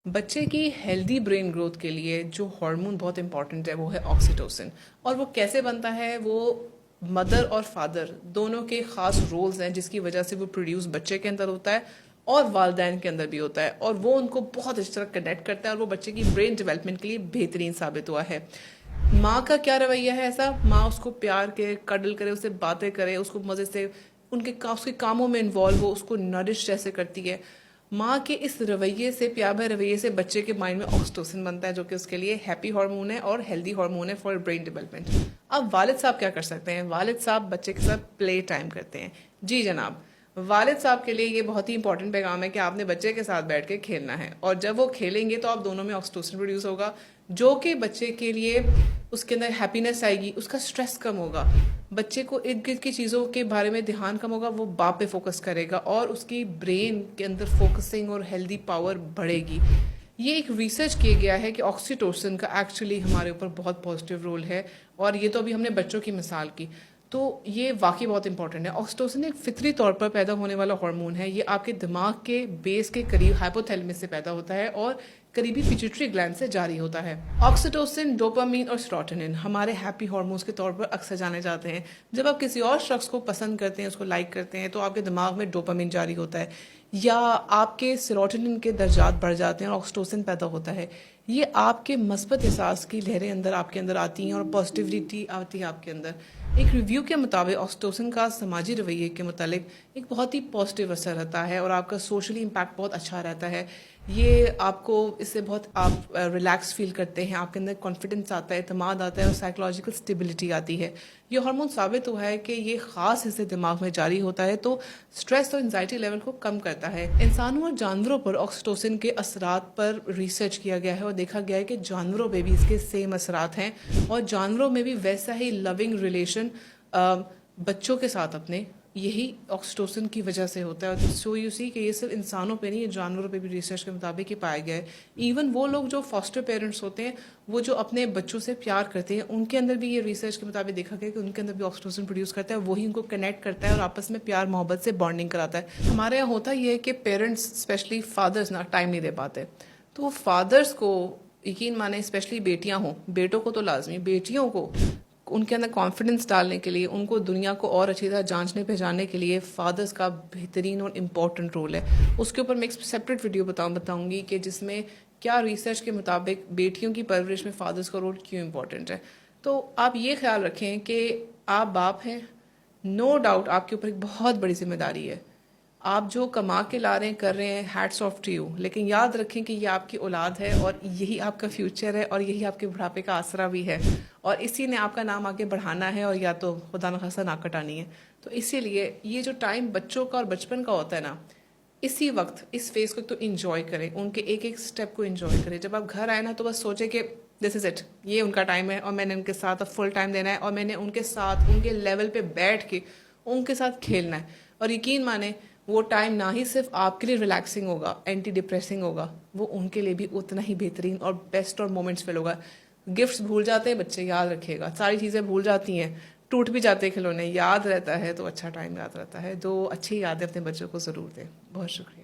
बच्चे की healthy brain growth के लिए जो हार्मोन बहुत इंपॉर्टेंट है वो है ऑक्सीटोसिन। और वो कैसे बनता है, वो मदर और फादर दोनों के ख़ास रोल्स हैं जिसकी वजह से वो प्रोड्यूस बच्चे के अंदर होता है और वालदैन के अंदर भी होता है, और वो उनको बहुत अच्छी तरह कनेक्ट करता है और वो बच्चे की ब्रेन डेवलपमेंट के लिए बेहतरीन साबित हुआ है। माँ का क्या रवैया है, ऐसा माँ उसको प्यार के कडल करे, उससे बातें करे, उसको मज़े से उसके कामों में इन्वॉल्व हो, उसको नरिश जैसे करती है। माँ के इस रवैये से, प्यार भरे रवैये से बच्चे के माइंड में ऑक्सीटोसिन बनता है जो कि उसके लिए हैप्पी हार्मोन है और हेल्दी हार्मोन है फॉर ब्रेन डेवलपमेंट। अब वालिद साहब क्या कर सकते हैं? वालिद साहब बच्चे के साथ प्ले टाइम करते हैं। जी जनाब, वालिद साहब के लिए ये बहुत ही इंपॉर्टेंट पैगाम है कि आपने बच्चे के साथ बैठ के खेलना है, और जब वो खेलेंगे तो आप दोनों में ऑक्सीटोसिन प्रोड्यूस होगा जो कि बच्चे के लिए उसके अंदर हैप्पीनेस आएगी, उसका स्ट्रेस कम होगा, बच्चे को इर्द गिर्द की चीज़ों के बारे में ध्यान कम होगा, वो बाप पे फोकस करेगा और उसकी ब्रेन के अंदर फोकसिंग और हेल्दी पावर बढ़ेगी। ये एक रिसर्च किया गया है कि ऑक्सीटोसिन का एक्चुअली हमारे ऊपर बहुत पॉजिटिव रोल है, और ये तो अभी हमने बच्चों की मिसाल की, तो ये वाकई बहुत इंपॉर्टेंट है। ऑक्सीटोसिन एक फितरी तौर पर पैदा होने वाला हार्मोन है। ये आपके दिमाग के बेस के करीब हाइपोथैलेमस से पैदा होता है और करीबी पिट्यूटरी ग्लैंड से जारी होता है। ऑक्सीटोसिन, डोपामीन और सेरोटोनिन हमारे हैप्पी हार्मोन्स के तौर पर अक्सर जाने जाते हैं। जब आप किसी और शख्स को पसंद करते हैं, उसको लाइक करते हैं, तो आपके दिमाग में डोपामीन जारी होता है या आपके सेरोटोनिन के दर्जात बढ़ जाते हैं और ऑक्सीटोसिन पैदा होता है। ये आपके मस्बत एहसास की लहरें अंदर आपके अंदर आती हैं और पॉजिटिविटी आती है आपके अंदर। एक रिव्यू के मुताबिक ऑक्सीटोसिन का समाजी रवैये के मुतालिक एक बहुत ही पॉजिटिव असर रहता है और आपका सोशली इम्पैक्ट बहुत अच्छा रहता है। ये आपको इससे बहुत आप रिलैक्स फील करते हैं, आपके अंदर कॉन्फिडेंस आता है, एतमाद आता है और साइकोलॉजिकल स्टेबिलिटी आती है। ये हार्मोन साबित हुआ है कि ये ख़ास हिस्से दिमाग में जारी होता है तो स्ट्रेस और एंजाइटी लेवल को कम करता है। इंसानों और जानवरों पर ऑक्सीटोसिन के असरात पर रिसर्च किया गया है और देखा गया है कि जानवरों में भी इसके सेम असरात हैं, और जानवरों में भी वैसा ही लविंग रिलेशन बच्चों के साथ अपने यही ऑक्सीटोसिन की वजह से होता है। सो यू सी कि ये सिर्फ इंसानों पे नहीं, ये जानवरों पे भी रिसर्च के मुताबिक ही पाया गया है। इवन वो लोग जो फॉस्टर पेरेंट्स होते हैं, वो जो अपने बच्चों से प्यार करते हैं, उनके अंदर भी ये रिसर्च के मुताबिक देखा गया कि उनके अंदर भी ऑक्सीटोसिन प्रोड्यूस करता है, वही उनको कनेक्ट करता है और आपस में प्यार मोहब्बत से बॉन्डिंग कराता है। हमारे यहाँ होता ये है कि पेरेंट्स स्पेशली फादर्स ना टाइम नहीं दे पाते, तो फादर्स को यकीन माने, स्पेशली बेटियाँ हों, बेटों को तो लाजमी, बेटियों को उनके अंदर कॉन्फिडेंस डालने के लिए, उनको दुनिया को और अच्छी तरह जांचने पहचानने के लिए फादर्स का बेहतरीन और इम्पॉर्टेंट रोल है। उसके ऊपर मैं एक सेपरेट वीडियो बताऊंगी कि जिसमें क्या रिसर्च के मुताबिक बेटियों की परवरिश में फादर्स का रोल क्यों इम्पॉर्टेंट है। तो आप ये ख्याल रखें कि आप बाप हैं, नो डाउट आपके ऊपर एक बहुत बड़ी जिम्मेदारी है। आप जो कमा के ला रहे हैं, कर रहे हैं, हैट्स ऑफ टू यू, लेकिन याद रखें कि ये आपकी औलाद है और यही आपका फ्यूचर है और यही आपके बुढ़ापे का आसरा भी है, और इसी ने आपका नाम आगे बढ़ाना है और या तो खुदा न खास्ता नाक कटानी है। तो इसीलिए ये जो टाइम बच्चों का और बचपन का होता है ना, इसी वक्त इस फेज़ को तो इंजॉय करें, उनके एक एक स्टेप को इंजॉय करें। जब आप घर आए ना तो बस सोचें कि दिस इज़ इट, ये उनका टाइम है और मैंने उनके साथ अब फुल टाइम देना है और मैंने उनके साथ उनके लेवल पे बैठ के उनके साथ खेलना है। और यकीन माने वो टाइम ना ही सिर्फ आपके लिए रिलैक्सिंग होगा, एंटी डिप्रेसिंग होगा, वो उनके लिए भी उतना ही बेहतरीन और बेस्ट और मोमेंट्स फिल होगा। गिफ्ट्स भूल जाते हैं बच्चे, याद रखिएगा, सारी चीज़ें भूल जाती हैं, टूट भी जाते हैं खिलौने, याद रहता है तो अच्छा टाइम याद रहता है। तो अच्छी यादें अपने बच्चों को ज़रूर दें। बहुत शुक्रिया।